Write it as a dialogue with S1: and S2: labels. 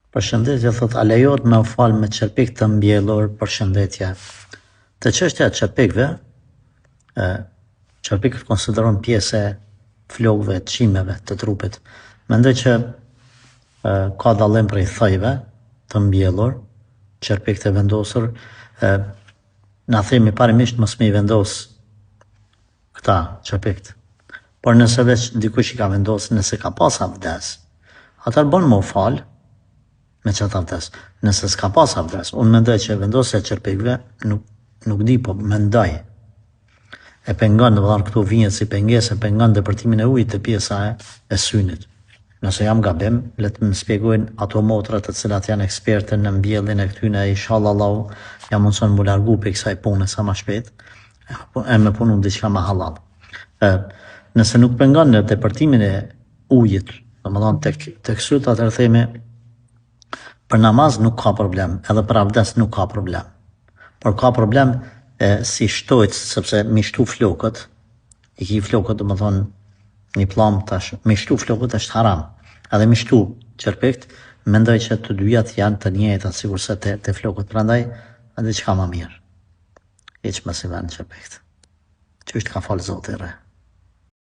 S1: Përshëndetje, thot, a lejohet me u fal me çerpik të mbjellur? Përshëndetje. Të çështja e çerpikëve, çerpikët konsiderohen pjesë e flokëve, të çimeve të trupit. Mendoj që ka dallim prej thojve të mbjellur, çerpikët e vendosur, na themi parimisht mos me I vendos këta çerpikët. Por nëse veç dikush I ka vendosur, nëse ka pas abdes, atëherë bën me u fal me çata abdes. Nëse s'ka pas abdes, unë mendoj që vendosja e çerpikëve nuk di, po mendoj e pengon, domethënë këtu vjen si pengesë, e pengon depërtimin e ujit te pjesa e synit. Nëse jam gabim, le të më shpjegojnë ato motra të cilat janë eksperte në mbjelljen e këtyne, inshallah Allahu ja mundson mu largu për kësaj pune sa më shpejt, e me punu diçka më halal. Nëse nuk pengon në depërtimin e ujit, domethënë tek syt, atëherë themi për namaz nuk ka problem, edhe për abdes nuk ka problem. Por ka problem si shtojt, sepse mi shtu flokët, I ki flokët, domethënë një plam tash, mi shtu flokët është haram. Edhe mi shtu çerpikt, mendoj që të dyjat janë të njëjta, sigurisht te flokët, prandaj diçka më mirë. Hiç mos I vën çerpikt. Çështë ka fal Zoti rre.